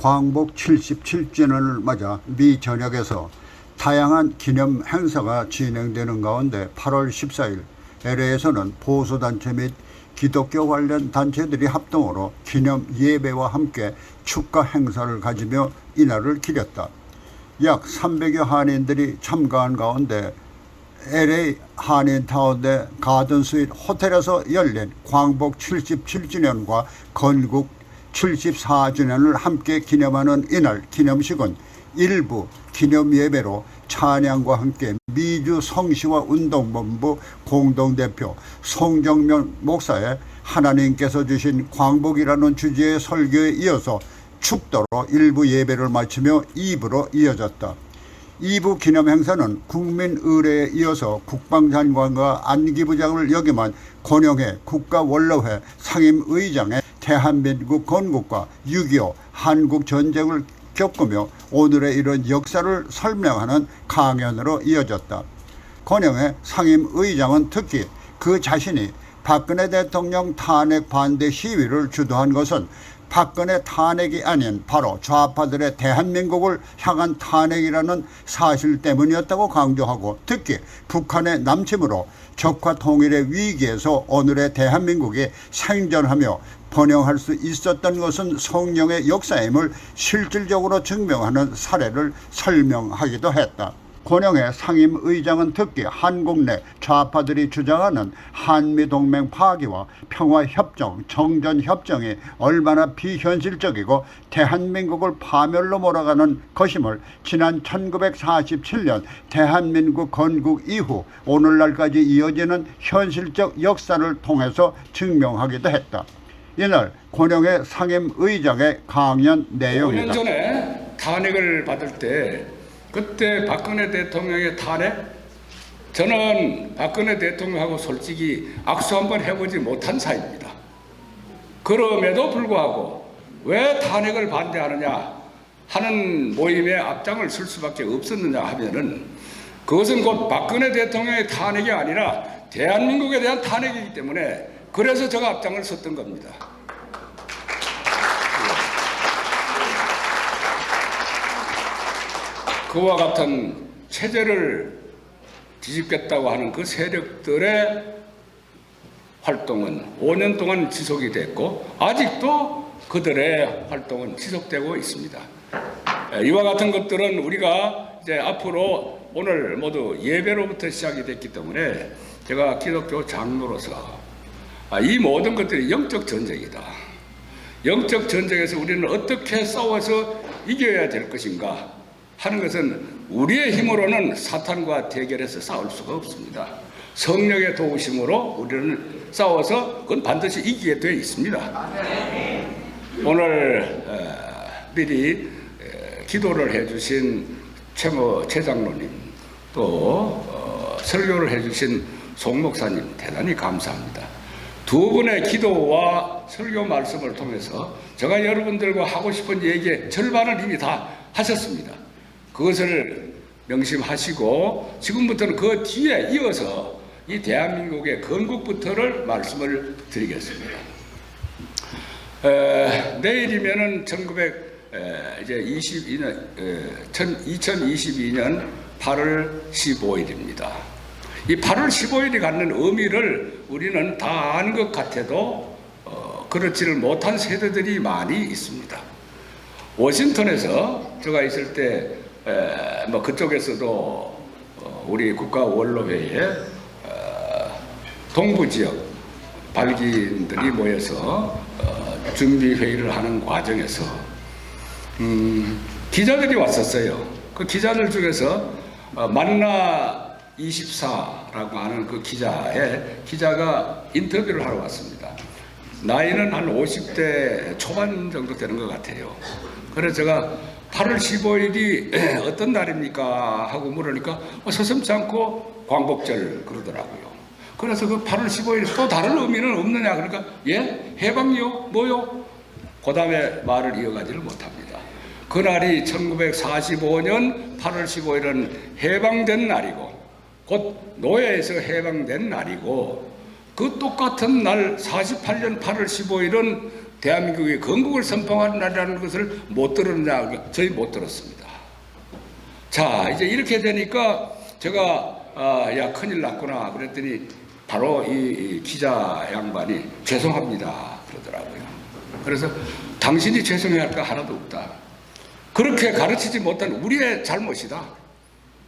광복 77주년을 맞아 미 전역에서 다양한 기념 행사가 진행되는 가운데 8월 14일 LA에서는 보수단체 및 기독교 관련 단체들이 합동으로 기념 예배와 함께 축가 행사를 가지며 이날을 기렸다. 약 300여 한인들이 참가한 가운데 LA 한인타운의 가든스윗 호텔에서 열린 광복 77주년과 건국 74주년을 함께 기념하는 이날 기념식은 일부 기념 예배로 찬양과 함께 미주 성시와 운동본부 공동대표 송정면 목사의 하나님께서 주신 광복이라는 주제의 설교에 이어서 축도로 일부 예배를 마치며 2부로 이어졌다. 2부 기념 행사는 국민의례에 이어서 국방장관과 안기부장을 역임한 권영회 국가원로회 상임의장의 대한민국 건국과 6.25 한국전쟁을 겪으며 오늘의 이런 역사를 설명하는 강연으로 이어졌다. 권영회 상임의장은 특히 그 자신이 박근혜 대통령 탄핵 반대 시위를 주도한 것은 박근혜 탄핵이 아닌 바로 좌파들의 대한민국을 향한 탄핵이라는 사실 때문이었다고 강조하고, 특히 북한의 남침으로 적화 통일의 위기에서 오늘의 대한민국이 생존하며 번영할 수 있었던 것은 성령의 역사임을 실질적으로 증명하는 사례를 설명하기도 했다. 권영회 상임의장은 특히 한국 내 좌파들이 주장하는 한미동맹 파기와 평화협정, 정전협정이 얼마나 비현실적이고 대한민국을 파멸로 몰아가는 것임을 지난 1947년 대한민국 건국 이후 오늘날까지 이어지는 현실적 역사를 통해서 증명하기도 했다. 이날 권영회 상임의장의 강연 내용이다. 5년 전에 탄핵을 받을 때 그때 박근혜 대통령의 탄핵, 저는 박근혜 대통령하고 솔직히 악수 한번 해보지 못한 사이입니다. 그럼에도 불구하고 왜 탄핵을 반대하느냐 하는 모임에 앞장을 쓸 수밖에 없었느냐 하면은, 그것은 곧 박근혜 대통령의 탄핵이 아니라 대한민국에 대한 탄핵이기 때문에 그래서 제가 앞장을 섰던 겁니다. 그와 같은 체제를 뒤집겠다고 하는 그 세력들의 활동은 5년 동안 지속이 됐고 아직도 그들의 활동은 지속되고 있습니다. 이와 같은 것들은 우리가 이제 앞으로 오늘 모두 예배로부터 시작이 됐기 때문에 제가 기독교 장로로서 이 모든 것들이 영적 전쟁이다. 영적 전쟁에서 우리는 어떻게 싸워서 이겨야 될 것인가 하는 것은 우리의 힘으로는 사탄과 대결해서 싸울 수가 없습니다. 성령의 도우심으로 우리는 싸워서 그건 반드시 이기게 되어 있습니다. 오늘 미리 기도를 해주신 최모 최장로님, 또 설교를 해주신 송 목사님 대단히 감사합니다. 두 분의 기도와 설교 말씀을 통해서 제가 여러분들과 하고 싶은 얘기의 절반을 이미 다 하셨습니다. 그것을 명심하시고 지금부터는 그 뒤에 이어서 이 대한민국의 건국부터를 말씀을 드리겠습니다. 내일이면은 2022년 8월 15일입니다. 이 8월 15일이 갖는 의미를 우리는 다 아는 것 같아도 그렇지를 못한 세대들이 많이 있습니다. 워싱턴에서 제가 있을 때 뭐 그쪽에서도 우리 국가원로회에 동부지역 발기인들이 모여서 준비회의를 하는 과정에서 기자들이 왔었어요. 그 기자들 중에서 만나 24라고 하는 그 기자가 인터뷰를 하러 왔습니다. 나이는 한 50대 초반 정도 되는 것 같아요. 그래서 제가 8월 15일이 어떤 날입니까? 하고 물으니까 서슴지 않고 광복절 그러더라고요. 그래서 그 8월 15일 또 다른 의미는 없느냐? 그러니까 예? 해방이요? 뭐요? 그 다음에 말을 이어가지를 못합니다. 그날이 1945년 8월 15일은 해방된 날이고 곧 노예에서 해방된 날이고, 그 똑같은 날 48년 8월 15일은 대한민국이 건국을 선포한다는 것을 못 들었냐? 저희 못 들었습니다. 자, 이제 이렇게 되니까 제가 야 큰일 났구나 그랬더니 바로 이 기자 양반이 죄송합니다 그러더라고요. 그래서 당신이 죄송해야 할 거 하나도 없다. 그렇게 가르치지 못한 우리의 잘못이다.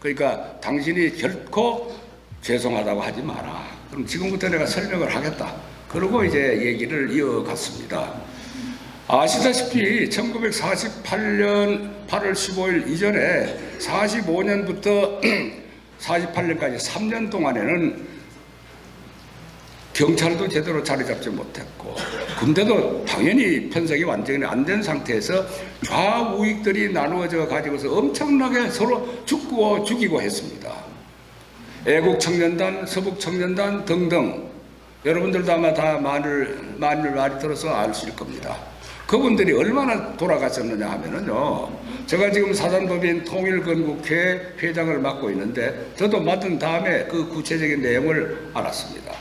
그러니까 당신이 결코 죄송하다고 하지 마라. 그럼 지금부터 내가 설명을 하겠다. 그러고 이제 얘기를 이어갔습니다. 아시다시피 1948년 8월 15일 이전에 45년부터 48년까지 3년 동안에는 경찰도 제대로 자리 잡지 못했고 군대도 당연히 편성이 완전히 안 된 상태에서 좌우익들이 나누어져 가지고서 엄청나게 서로 죽고 죽이고 했습니다. 애국청년단, 서북청년단 등등 여러분들도 아마 다 많이 들어서 아실 겁니다. 그분들이 얼마나 돌아가셨느냐 하면은요, 제가 지금 사단법인 통일건국회 회장을 맡고 있는데 저도 맡은 다음에 그 구체적인 내용을 알았습니다.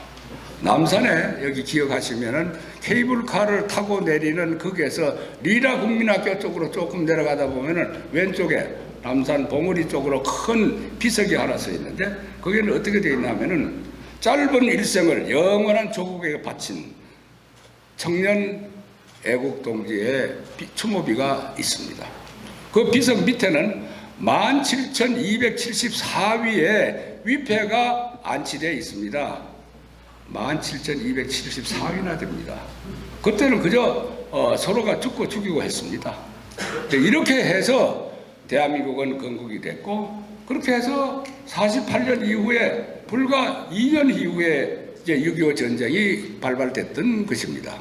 남산에 여기 기억하시면은 케이블카를 타고 내리는 거기에서 리라 국민학교 쪽으로 조금 내려가다 보면은 왼쪽에 남산 봉우리 쪽으로 큰 비석이 하나 서 있는데 거기는 어떻게 되어 있냐면은 짧은 일생을 영원한 조국에게 바친 청년 애국동지의 추모비가 있습니다. 그 비석 밑에는 17,274위의 위패가 안치되어 있습니다. 17,274위나 됩니다. 그때는 그저 서로가 죽고 죽이고 했습니다. 이렇게 해서 대한민국은 건국이 됐고 그렇게 해서 48년 이후에 불과 2년 이후에 이제 6.25 전쟁이 발발됐던 것입니다.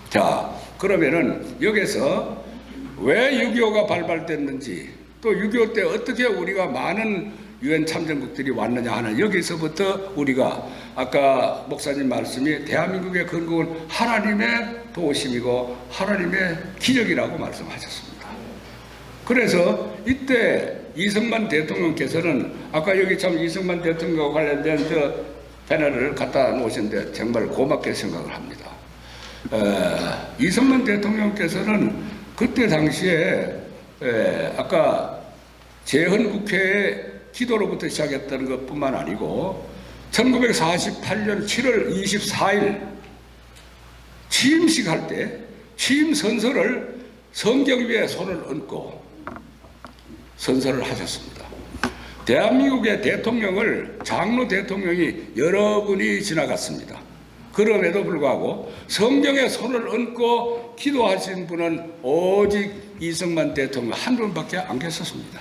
자, 그러면은 여기서 왜 6.25가 발발됐는지 또 6.25 때 어떻게 우리가 많은 유엔 참전국들이 왔느냐 하는 여기서부터 우리가 아까 목사님 말씀이 대한민국의 건국은 하나님의 도우심이고 하나님의 기적이라고 말씀하셨습니다. 그래서 이때 이승만 대통령께서는 아까 여기 참 이승만 대통령과 관련된 저 패널을 갖다 놓으셨는데 정말 고맙게 생각을 합니다. 이승만 대통령께서는 그때 당시에 아까 재헌국회의 기도로부터 시작했다는 것뿐만 아니고 1948년 7월 24일 취임식 할 때 취임 선서를 성경 위에 손을 얹고 선서를 하셨습니다. 대한민국의 대통령을 장로 대통령이 여러 분이 지나갔습니다. 그럼에도 불구하고 성경에 손을 얹고 기도하신 분은 오직 이승만 대통령 한 분밖에 안 계셨습니다.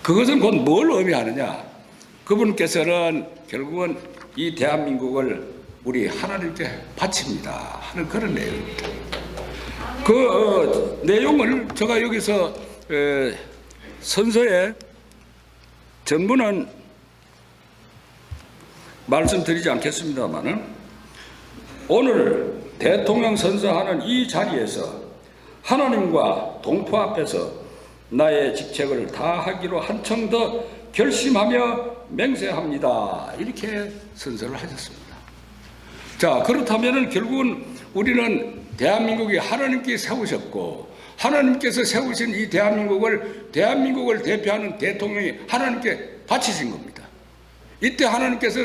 그것은 곧 뭘 의미하느냐? 그분께서는 결국은 이 대한민국을 우리 하나님께 바칩니다 하는 그런 내용입니다. 그 내용을 제가 여기서 선서에 전부는 말씀드리지 않겠습니다만은 오늘 대통령 선서하는 이 자리에서 하나님과 동포 앞에서 나의 직책을 다하기로 한층 더 결심하며 맹세합니다. 이렇게 선서를 하셨습니다. 자, 그렇다면 결국은 우리는 대한민국이 하나님께 세우셨고 하나님께서 세우신 이 대한민국을 대표하는 대통령이 하나님께 바치신 겁니다. 이때 하나님께서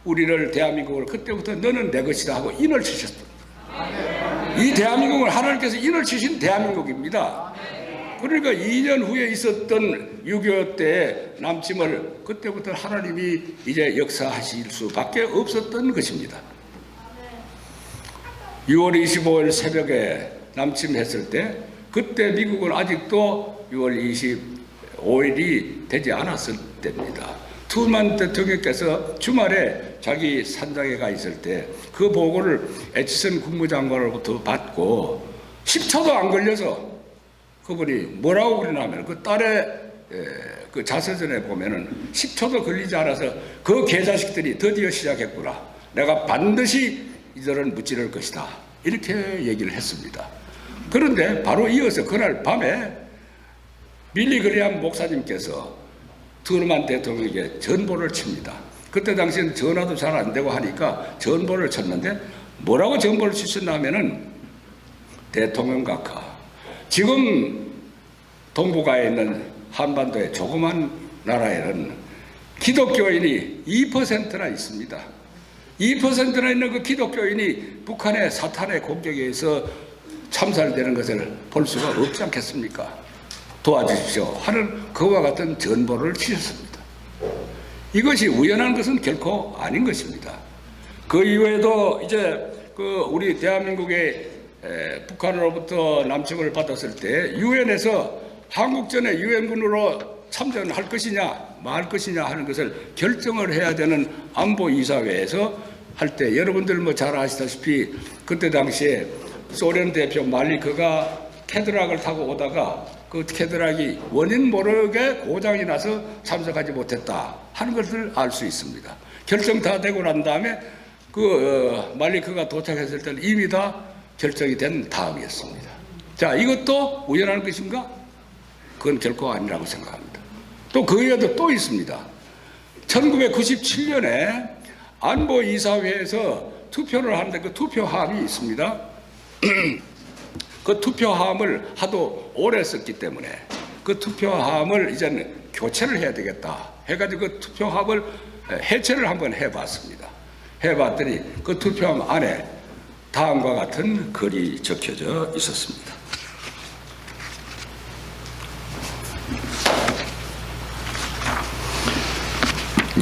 우리를 대한민국을 그때부터 너는 내 것이다 하고 인을 치셨습니다. 이 대한민국은 하나님께서 인을 치신 대한민국입니다. 그러니까 2년 후에 있었던 6.25 때 남침을 그때부터 하나님이 이제 역사하실 수밖에 없었던 것입니다. 6월 25일 새벽에 남침했을 때 그때 미국은 아직도 6월 25일이 되지 않았을 때입니다. 트루먼 대통령께서 주말에 자기 산장에 가 있을 때 그 보고를 애치슨 국무장관으로부터 받고 10초도 안 걸려서 그분이 뭐라고 그러냐면 그 딸의 그 자서전에 보면은 10초도 걸리지 않아서 그 개자식들이 드디어 시작했구나. 내가 반드시 이들은 무찌를 것이다. 이렇게 얘기를 했습니다. 그런데 바로 이어서 그날 밤에 빌리 그레함 목사님께서 트루먼 대통령에게 전보를 칩니다. 그때 당시에는 전화도 잘 안 되고 하니까 전보를 쳤는데 뭐라고 전보를 치셨냐면은 대통령 각하. 지금 동북아에 있는 한반도의 조그만 나라에는 기독교인이 2%나 있습니다. 2%나 있는 그 기독교인이 북한의 사탄의 공격에 의해서 참살되는 것을 볼 수가 없지 않겠습니까? 도와주십시오 하는 그와 같은 전보를 치셨습니다. 이것이 우연한 것은 결코 아닌 것입니다. 그 이외에도 이제 우리 대한민국의 북한으로부터 남침을 받았을 때 유엔에서 한국전에 유엔군으로 참전할 것이냐 말 것이냐 하는 것을 결정을 해야 되는 안보이사회에서 할 때 여러분들 뭐 잘 아시다시피 그때 당시에 소련 대표 말리크가 캐드락을 타고 오다가 그 캐드락이 원인 모르게 고장이 나서 참석하지 못했다 하는 것을 알 수 있습니다. 결정 다 되고 난 다음에 말리크가 도착했을 때는 이미 다 결정이 된 다음이었습니다. 자, 이것도 우연한 것인가? 그건 결코 아니라고 생각합니다. 또 그 외에도 또 있습니다. 1997년에 안보이사회에서 투표를 하는데 그 투표함이 있습니다. 그 투표함을 하도 오래 썼기 때문에 그 투표함을 이제는 교체를 해야 되겠다 해가지고 그 투표함을 해체를 한번 해봤습니다. 해봤더니 그 투표함 안에 다음과 같은 글이 적혀져 있었습니다.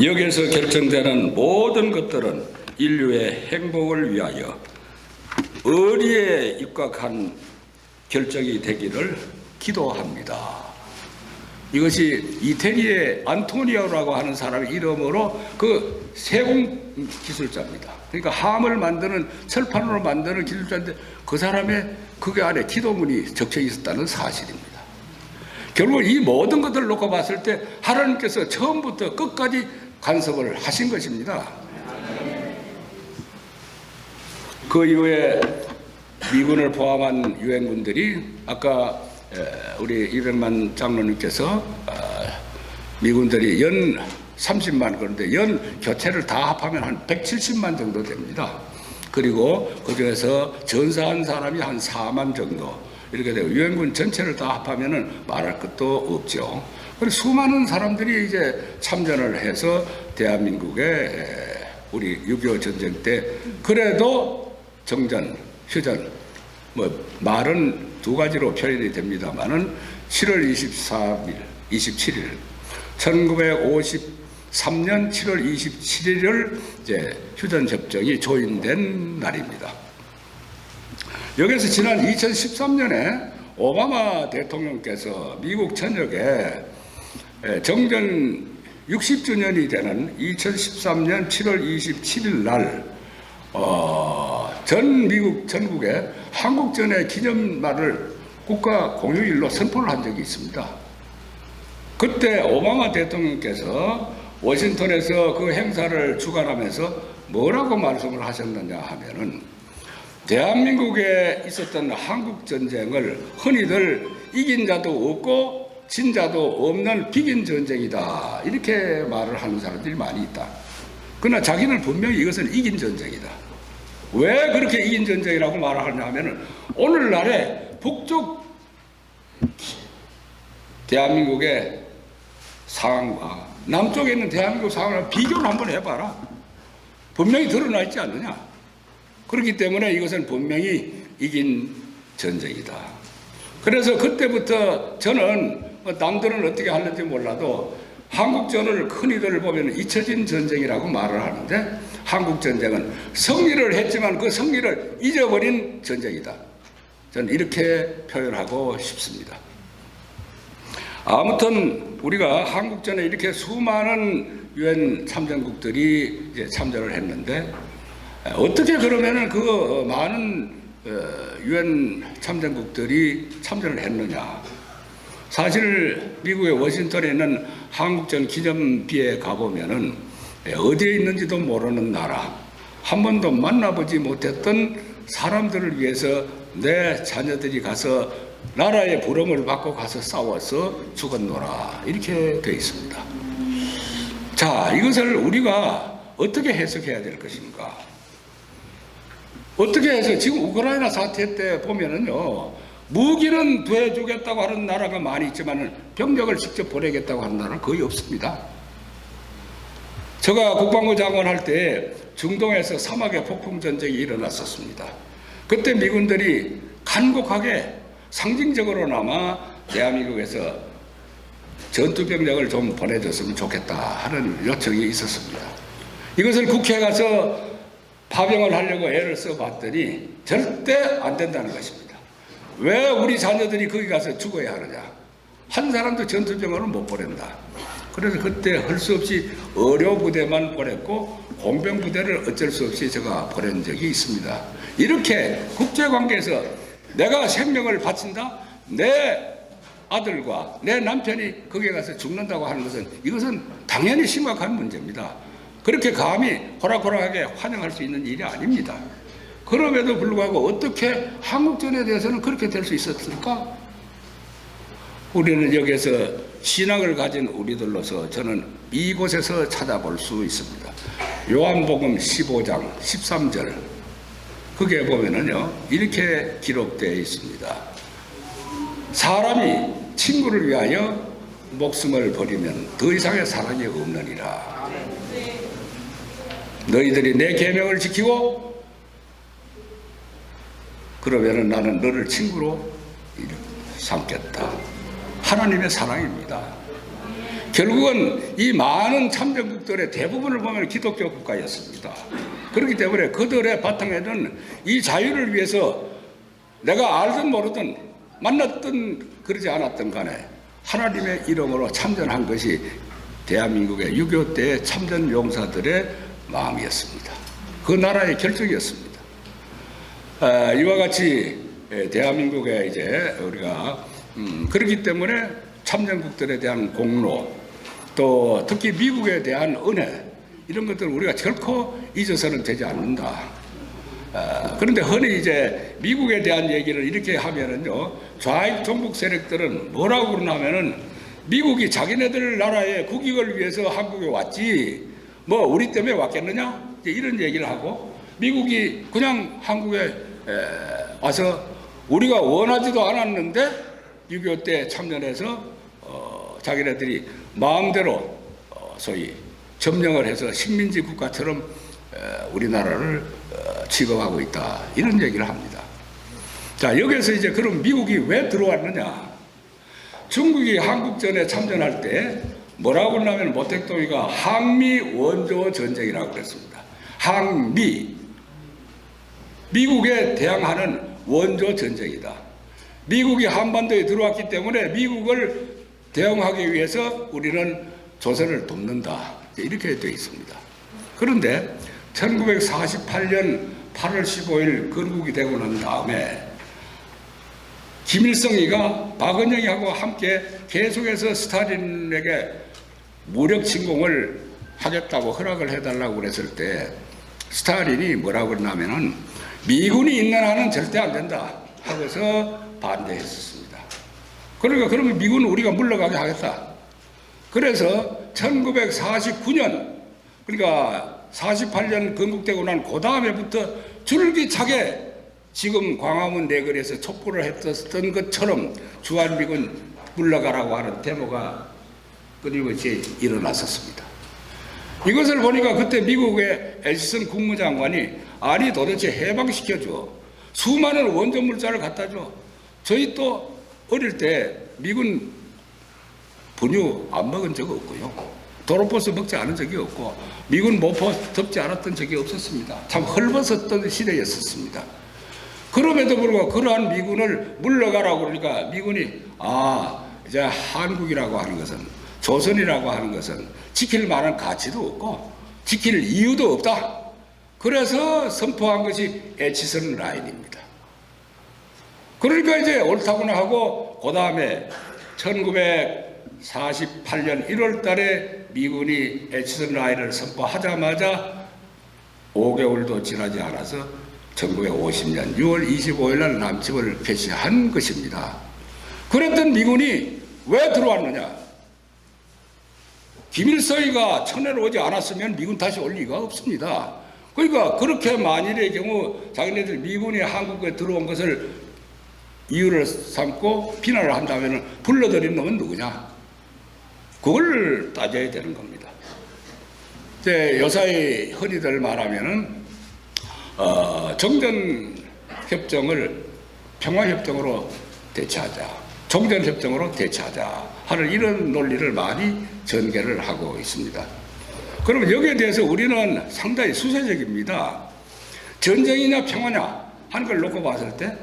여기에서 결정되는 모든 것들은 인류의 행복을 위하여 의리에 입각한 결정이 되기를 기도합니다. 이것이 이태리의 안토니오라고 하는 사람의 이름으로 그 세공 기술자입니다. 그러니까 함을 만드는 철판으로 만드는 기술자인데 그 사람의 그게 안에 기도문이 적혀 있었다는 사실입니다. 결국 이 모든 것들을 놓고 봤을 때 하나님께서 처음부터 끝까지 간섭을 하신 것입니다. 그 이후에 미군을 포함한 유엔군들이 아까 우리 이백만 장로님께서 미군들이 연 30만 그런데 연 교체를 다 합하면 한 170만 정도 됩니다. 그리고 그중에서 전사한 사람이 한 4만 정도 이렇게 되고 유엔군 전체를 다 합하면은 말할 것도 없죠. 그리고 수많은 사람들이 이제 참전을 해서 대한민국의 우리 6.25 전쟁 때 그래도 정전, 휴전 뭐 말은 두 가지로 표현이 됩니다만은 7월 24일, 27일 1953년 7월 27일을 이제 휴전 협정이 조인된 날입니다. 여기서 지난 2013년에 오바마 대통령께서 미국 전역에 정전 60주년이 되는 2013년 7월 27일 날 전 미국 전국에 한국전의 기념날을 국가 공휴일로 선포를 한 적이 있습니다. 그때 오바마 대통령께서 워싱턴에서 그 행사를 주관하면서 뭐라고 말씀을 하셨느냐 하면은 대한민국에 있었던 한국전쟁을 흔히들 이긴 자도 없고 진 자도 없는 비긴 전쟁이다 이렇게 말을 하는 사람들이 많이 있다. 그러나 자기는 분명히 이것은 이긴 전쟁이다. 왜 그렇게 이긴 전쟁이라고 말을 하냐 하면은 오늘날의 북쪽 대한민국의 상황과 남쪽에 있는 대한민국 상황을 비교를 한번 해봐라. 분명히 드러나 있지 않느냐. 그렇기 때문에 이것은 분명히 이긴 전쟁이다. 그래서 그때부터 저는 남들은 어떻게 하는지 몰라도 한국전을 흔히들 보면 잊혀진 전쟁이라고 말을 하는데 한국전쟁은 승리를 했지만 그 승리를 잊어버린 전쟁이다. 저는 이렇게 표현하고 싶습니다. 아무튼 우리가 한국전에 이렇게 수많은 유엔 참전국들이 이제 참전을 했는데 어떻게 그러면은 그 많은 유엔 참전국들이 참전을 했느냐? 사실 미국의 워싱턴에 있는 한국전 기념비에 가보면은 어디에 있는지도 모르는 나라, 한 번도 만나보지 못했던 사람들을 위해서 내 자녀들이 가서 나라의 부름을 받고 가서 싸워서 죽었노라 이렇게 되어 있습니다. 자, 이것을 우리가 어떻게 해석해야 될 것인가? 어떻게 해서 지금 우크라이나 사태 때 보면은요, 무기는 구해주겠다고 하는 나라가 많이 있지만 병력을 직접 보내겠다고 하는 나라는 거의 없습니다. 제가 국방부 장관 할 때 중동에서 사막의 폭풍 전쟁이 일어났었습니다. 그때 미군들이 간곡하게 상징적으로나마 대한민국에서 전투병력을 좀 보내줬으면 좋겠다 하는 요청이 있었습니다. 이것을 국회에 가서 파병을 하려고 애를 써봤더니 절대 안 된다는 것입니다. 왜 우리 자녀들이 거기 가서 죽어야 하느냐. 한 사람도 전투병으로 못 보낸다. 그래서 그때 할 수 없이 의료 부대만 보냈고 공병 부대를 어쩔 수 없이 제가 보낸 적이 있습니다. 이렇게 국제관계에서 내가 생명을 바친다? 내 아들과 내 남편이 거기에 가서 죽는다고 하는 것은 이것은 당연히 심각한 문제입니다. 그렇게 감히 호락호락하게 환영할 수 있는 일이 아닙니다. 그럼에도 불구하고 어떻게 한국전에 대해서는 그렇게 될 수 있었을까? 우리는 여기에서 신앙을 가진 우리들로서 저는 이곳에서 찾아볼 수 있습니다. 요한복음 15장 13절 거기에 보면은요 이렇게 기록되어 있습니다. 사람이 친구를 위하여 목숨을 버리면 더 이상의 사랑이 없느니라. 너희들이 내 계명을 지키고 그러면은 나는 너를 친구로 삼겠다. 하나님의 사랑입니다. 결국은 이 많은 참전국들의 대부분을 보면 기독교 국가였습니다. 그렇기 때문에 그들의 바탕에는 이 자유를 위해서 내가 알든 모르든 만났든 그러지 않았든 간에 하나님의 이름으로 참전한 것이 대한민국의 6.25 때의 참전 용사들의 마음이었습니다. 그 나라의 결정이었습니다. 이와 같이 대한민국에 이제 우리가 그렇기 때문에 참전국들에 대한 공로 또 특히 미국에 대한 은혜 이런 것들을 우리가 결코 잊어서는 되지 않는다. 그런데 흔히 이제 미국에 대한 얘기를 이렇게 하면은요 좌익 종북 세력들은 뭐라고 그러냐면은 미국이 자기네들 나라의 국익을 위해서 한국에 왔지 뭐 우리 때문에 왔겠느냐 이런 얘기를 하고 미국이 그냥 한국에 와서 우리가 원하지도 않았는데 6.25 때 참전해서 자기네들이 마음대로 소위 점령을 해서 식민지 국가처럼 우리나라를 취급하고 있다 이런 얘기를 합니다. 자 여기서 이제 그럼 미국이 왜 들어왔느냐? 중국이 한국전에 참전할 때 뭐라고 하냐면 모택동이가 항미 원조 전쟁이라고 그랬습니다. 항미 미국에 대항하는 원조 전쟁이다. 미국이 한반도에 들어왔기 때문에 미국을 대응하기 위해서 우리는 조선을 돕는다. 이렇게 되어 있습니다. 그런데 1948년 8월 15일 건국이 되고 난 다음에 김일성이가 박은영이하고 함께 계속해서 스탈린에게 무력 침공을 하겠다고 허락을 해달라고 그랬을 때 스탈린이 뭐라고 그러냐면은 미군이 있는 한은 절대 안 된다 하고서 반대했었습니다. 그러니까 그러면 미군은 우리가 물러가게 하겠다. 그래서 1949년 그러니까 48년 건국되고 난 그 다음에부터 줄기차게 지금 광화문 내거리에서 촛불을 했었던 것처럼 주한미군 물러가라고 하는 데모가 끊임없이 일어났었습니다. 이것을 보니까 그때 미국의 에디슨 국무장관이 아니 도대체 해방시켜줘. 수많은 원전 물자를 갖다 줘. 저희 또 어릴 때 미군 분유 안 먹은 적 없고요. 도로버스 먹지 않은 적이 없고 미군 모포 덮지 않았던 적이 없었습니다. 참 헐벗었던 시대였었습니다. 그럼에도 불구하고 그러한 미군을 물러가라고 그러니까 미군이 이제 한국이라고 하는 것은 조선이라고 하는 것은 지킬 만한 가치도 없고 지킬 이유도 없다. 그래서 선포한 것이 에치선 라인입니다. 그러니까 이제 옳다구나 하고 그 다음에 1948년 1월 달에 미군이 에치선 라인을 선포하자마자 5개월도 지나지 않아서 1950년 6월 25일 날 남침을 개시한 것입니다. 그랬던 미군이 왜 들어왔느냐? 김일성이가 천내로 오지 않았으면 미군 다시 올 리가 없습니다. 그러니까 그렇게 만일의 경우 자기네들 미군이 한국에 들어온 것을 이유를 삼고 비난을 한다면 불러들인 놈은 누구냐? 그걸 따져야 되는 겁니다. 이제 요사이 흔히들 말하면은 정전협정을 평화협정으로 대체하자, 종전협정으로 대체하자 하는 이런 논리를 많이 전개를 하고 있습니다. 그럼 여기에 대해서 우리는 상당히 수세적입니다. 전쟁이냐 평화냐 하는 걸 놓고 봤을 때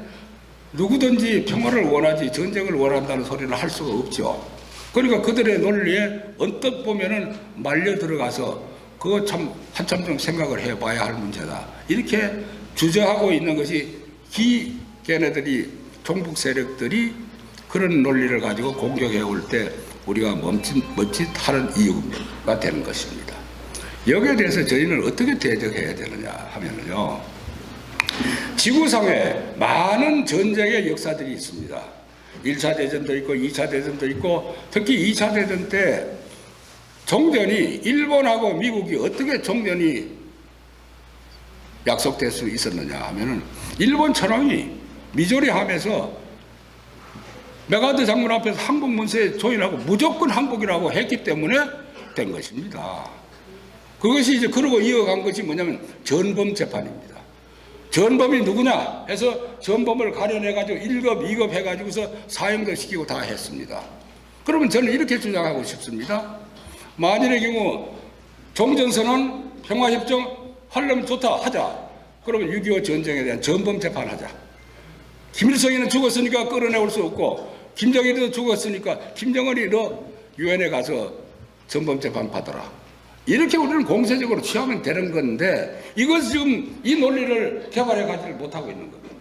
누구든지 평화를 원하지 전쟁을 원한다는 소리를 할 수가 없죠. 그러니까 그들의 논리에 언뜻 보면은 말려 들어가서 그거 참 한참 좀 생각을 해봐야 할 문제다. 이렇게 주저하고 있는 것이 걔네들이 종북 세력들이 그런 논리를 가지고 공격해 올 때 우리가 멈칫하는 이유가 되는 것입니다. 여기에 대해서 저희는 어떻게 대적해야 되느냐 하면요, 지구상에 많은 전쟁의 역사들이 있습니다. 1차 대전도 있고 2차 대전도 있고, 특히 2차 대전 때 종전이 일본하고 미국이 어떻게 종전이 약속될 수 있었느냐 하면은 일본 천황이 미조리함에서 메가드 장군 앞에서 한국 문서에 조인하고 무조건 한국이라고 했기 때문에 된 것입니다. 그것이 이제 그러고 이어간 것이 뭐냐면 전범 재판입니다. 전범이 누구냐 해서 전범을 가려내가지고 1급, 2급 해가지고서 사형도 시키고 다 했습니다. 그러면 저는 이렇게 주장하고 싶습니다. 만일의 경우 종전선언, 평화협정 하려면 좋다 하자. 그러면 6.25 전쟁에 대한 전범 재판하자. 김일성이는 죽었으니까 끌어내올 수 없고, 김정일이도 죽었으니까 김정은이 너 유엔에 가서 전범 재판 받아라. 이렇게 우리는 공세적으로 취하면 되는 건데, 이것 지금 이 논리를 개발해 가지를 못하고 있는 겁니다.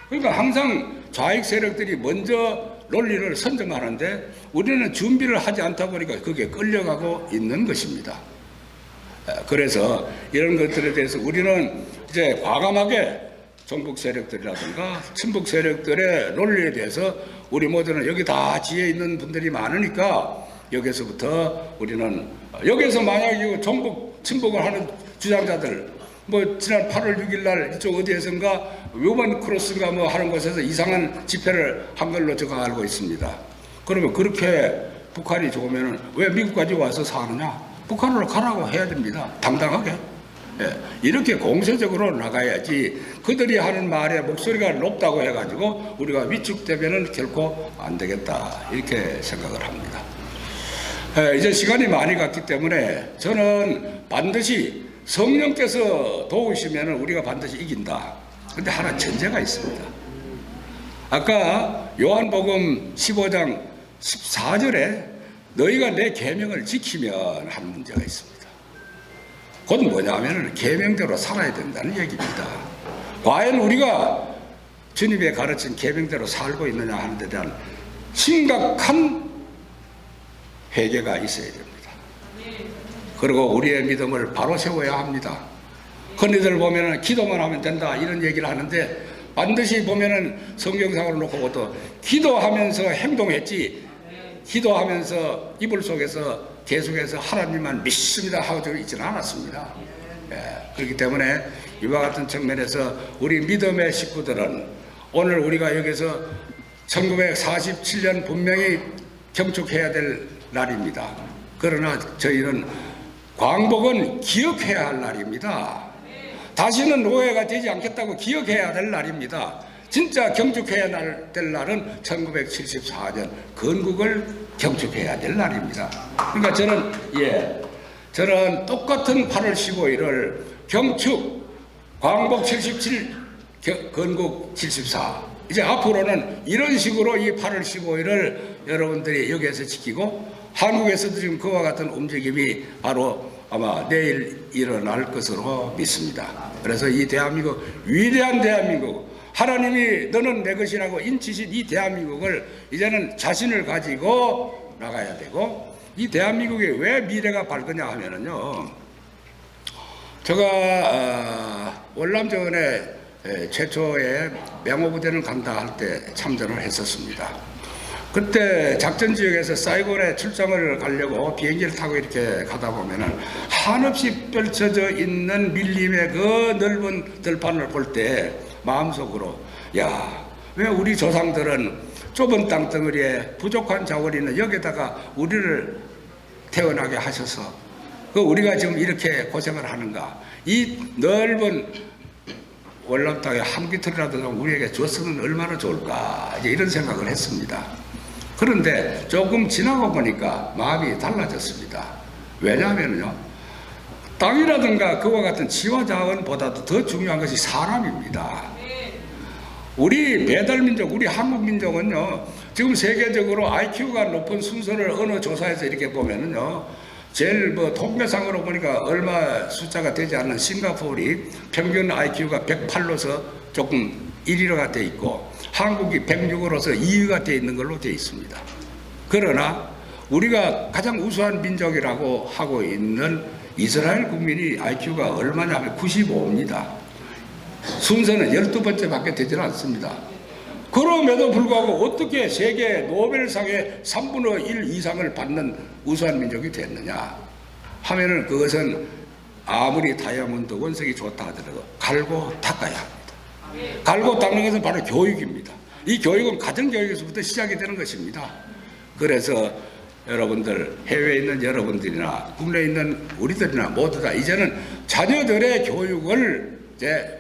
그러니까 항상 좌익 세력들이 먼저 논리를 선점하는데 우리는 준비를 하지 않다 보니까 그게 끌려가고 있는 것입니다. 그래서 이런 것들에 대해서 우리는 이제 과감하게 종북 세력들이라든가 친북 세력들의 논리에 대해서 우리 모두는 여기 다 지혜 있는 분들이 많으니까 여기서부터 우리는 여기서 만약에 종북 친북을 하는 주장자들 뭐 지난 8월 6일 날 이쪽 어디에선가 묘만 크로스인가 뭐 하는 곳에서 이상한 집회를 한 걸로 제가 알고 있습니다. 그러면 그렇게 북한이 좋으면 왜 미국까지 와서 사느냐? 북한으로 가라고 해야 됩니다. 당당하게. 예, 이렇게 공세적으로 나가야지 그들이 하는 말에 목소리가 높다고 해가지고 우리가 위축되면은 결코 안 되겠다. 이렇게 생각을 합니다. 예, 이제 시간이 많이 갔기 때문에 저는 반드시 성령께서 도우시면 우리가 반드시 이긴다. 근데 하나 전제가 있습니다. 아까 요한복음 15장 14절에 너희가 내 계명을 지키면 하는 문제가 있습니다. 그건 뭐냐 하면 계명대로 살아야 된다는 얘기입니다. 과연 우리가 주님의 가르친 계명대로 살고 있느냐 하는 데 대한 심각한 회개가 있어야 됩니다. 그리고 우리의 믿음을 바로 세워야 합니다. 흔히들 보면은 기도만 하면 된다 이런 얘기를 하는데 반드시 보면은 성경상으로 놓고 또 기도하면서 행동했지, 기도하면서 이불 속에서 계속해서 하나님만 믿습니다 하고 있지는 않았습니다. 예, 그렇기 때문에 이와 같은 측면에서 우리 믿음의 식구들은 오늘 우리가 여기서 1947년 분명히 경축해야 될 날입니다. 그러나 저희는 광복은 기억해야 할 날입니다. 다시는 노예가 되지 않겠다고 기억해야 될 날입니다. 진짜 경축해야 될 날은 1974년 건국을 경축해야 될 날입니다. 그러니까 저는 똑같은 8월 15일을 경축, 광복 77, 건국 74. 이제 앞으로는 이런 식으로 이 8월 15일을 여러분들이 여기에서 지키고 한국에서도 지금 그와 같은 움직임이 바로 아마 내일 일어날 것으로 믿습니다. 그래서 이 대한민국, 위대한 대한민국, 하나님이 너는 내 것이라고 인치신 이 대한민국을 이제는 자신을 가지고 나가야 되고, 이 대한민국이 왜 미래가 밝으냐 하면은요, 제가 월남전에 최초의 명호부대는 간다 할 때 참전을 했었습니다. 그때 작전 지역에서 사이곤에 출장을 가려고 비행기를 타고 이렇게 가다 보면은 한없이 펼쳐져 있는 밀림의 그 넓은 들판을 볼 때 마음속으로 야, 왜 우리 조상들은 좁은 땅덩어리에 부족한 자원이 있는 여기다가 우리를 태어나게 하셔서 그 우리가 지금 이렇게 고생을 하는가. 이 넓은 월남 땅에 한 깃털이라도 좀 우리에게 줬으면 얼마나 좋을까. 이제 이런 생각을 했습니다. 그런데 조금 지나고 보니까 마음이 달라졌습니다. 왜냐하면요, 땅이라든가 그와 같은 지와 자원보다도 더 중요한 것이 사람입니다. 우리 배달민족, 우리 한국민족은요, 지금 세계적으로 IQ가 높은 순서를 어느 조사에서 이렇게 보면은요, 제일 통계상으로 보니까 얼마 숫자가 되지 않는 싱가포르이 평균 IQ가 108로서 조금 1위가 돼 있고, 한국이 106으로서 2위가 돼 있는 걸로 돼 있습니다. 그러나 우리가 가장 우수한 민족이라고 하고 있는 이스라엘 국민이 IQ가 얼마냐면 95입니다. 순서는 12번째 밖에 되지는 않습니다. 그럼에도 불구하고 어떻게 세계 노벨상의 3분의 1 이상을 받는 우수한 민족이 됐느냐 하면은 그것은 아무리 다이아몬드 원석이 좋다 하더라도 갈고 닦아야 합니다. 갈고 닦는 것은 바로 교육입니다. 이 교육은 가정교육에서부터 시작이 되는 것입니다. 그래서 여러분들, 해외에 있는 여러분들이나 국내에 있는 우리들이나 모두 다 이제는 자녀들의 교육을 이제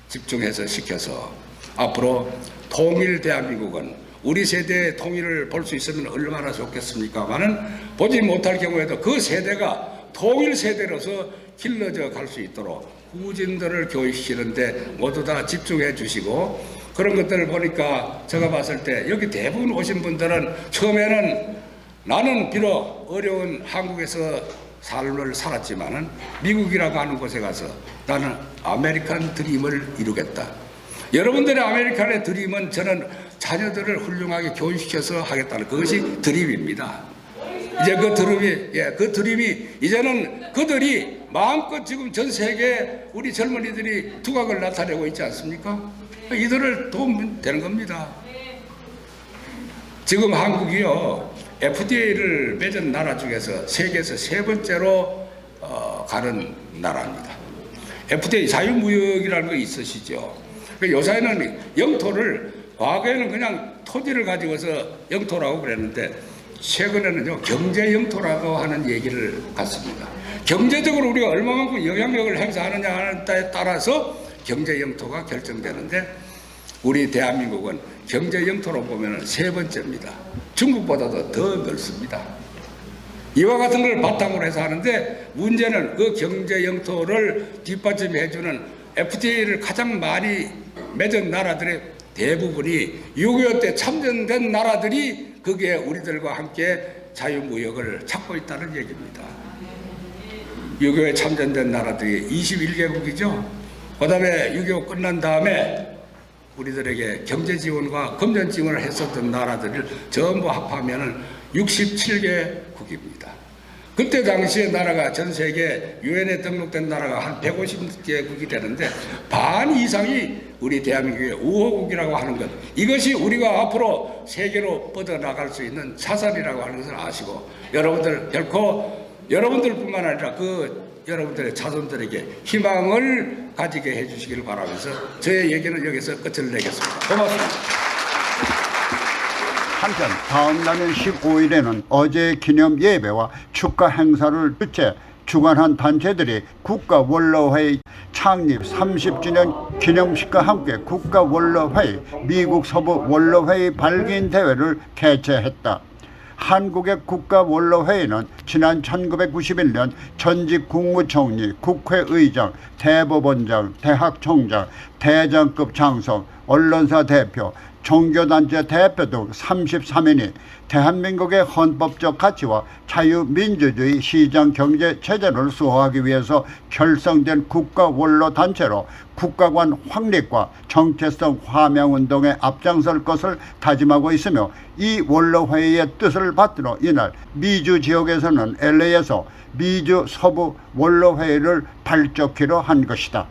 집중해서 시켜서 앞으로 통일 대한민국은 우리 세대의 통일을 볼 수 있으면 얼마나 좋겠습니까마는 보지 못할 경우에도 그 세대가 통일 세대로서 길러져 갈 수 있도록 후진들을 교육시키는데 모두 다 집중해 주시고, 그런 것들을 보니까 제가 봤을 때 여기 대부분 오신 분들은 처음에는 나는 비록 어려운 한국에서 삶을 살았지만은 미국이라고 하는 곳에 가서 나는 아메리칸 드림을 이루겠다. 여러분들의 아메리칸의 드림은 저는 자녀들을 훌륭하게 교육시켜서 하겠다는 그것이 드림입니다. 이제 그 드림이 이제는 그들이 마음껏 지금 전 세계 우리 젊은이들이 두각을 나타내고 있지 않습니까? 이들을 도우면 되는 겁니다. 지금 한국이요, FDA를 맺은 나라 중에서 세계에서 3번째로 가는 나라입니다. FDA 자유무역이라는 거 있으시죠? 요새는 영토를, 과거에는 그냥 토지를 가지고서 영토라고 그랬는데 최근에는요, 경제 영토라고 하는 얘기를 갖습니다. 경제적으로 우리가 얼마만큼 영향력을 행사하느냐 하는 데에 따라서 경제 영토가 결정되는데, 우리 대한민국은 경제 영토로 보면 3번째입니다. 중국보다도 더 넓습니다. 이와 같은 걸 바탕으로 해서 하는데, 문제는 그 경제 영토를 뒷받침해주는 FTA를 가장 많이 맺은 나라들의 대부분이 6.25 때 참전된 나라들이 거기에 우리들과 함께 자유무역을 찾고 있다는 얘기입니다. 6.25에 참전된 나라들이 21개국이죠. 그 다음에 6.25 끝난 다음에 우리들에게 경제 지원과 금전 지원을 했었던 나라들을 전부 합하면은 67개국입니다. 그때 당시에 나라가 전 세계 유엔에 등록된 나라가 한 150개국이 되는데 반 이상이 우리 대한민국의 우호국이라고 하는 것, 이것이 우리가 앞으로 세계로 뻗어나갈 수 있는 자산이라고 하는 것을 아시고, 여러분들 결코 여러분들뿐만 아니라 여러분들의 자손들에게 희망을 가지게 해주시기를 바라면서 저의 얘기는 여기서 끝을 내겠습니다. 고맙습니다. 한편 다음 날인 15일에는 어제 기념 예배와 축하 행사를 주관한 단체들이 국가원로회의 창립 30주년 기념식과 함께 국가원로회의 미국 서부 원로회의 발기인 대회를 개최했다. 한국의 국가원로회의는 지난 1991년 전직 국무총리, 국회의장, 대법원장, 대학총장, 대장급 장성, 언론사 대표, 종교단체 대표 등 33인이 대한민국의 헌법적 가치와 자유민주주의 시장경제체제를 수호하기 위해서 결성된 국가원로단체로 국가관 확립과 정체성 화명운동에 앞장설 것을 다짐하고 있으며, 이 원로회의의 뜻을 받들어 이날 미주 지역에서는 LA에서 미주 서부 원로회의를 발족키로 한 것이다.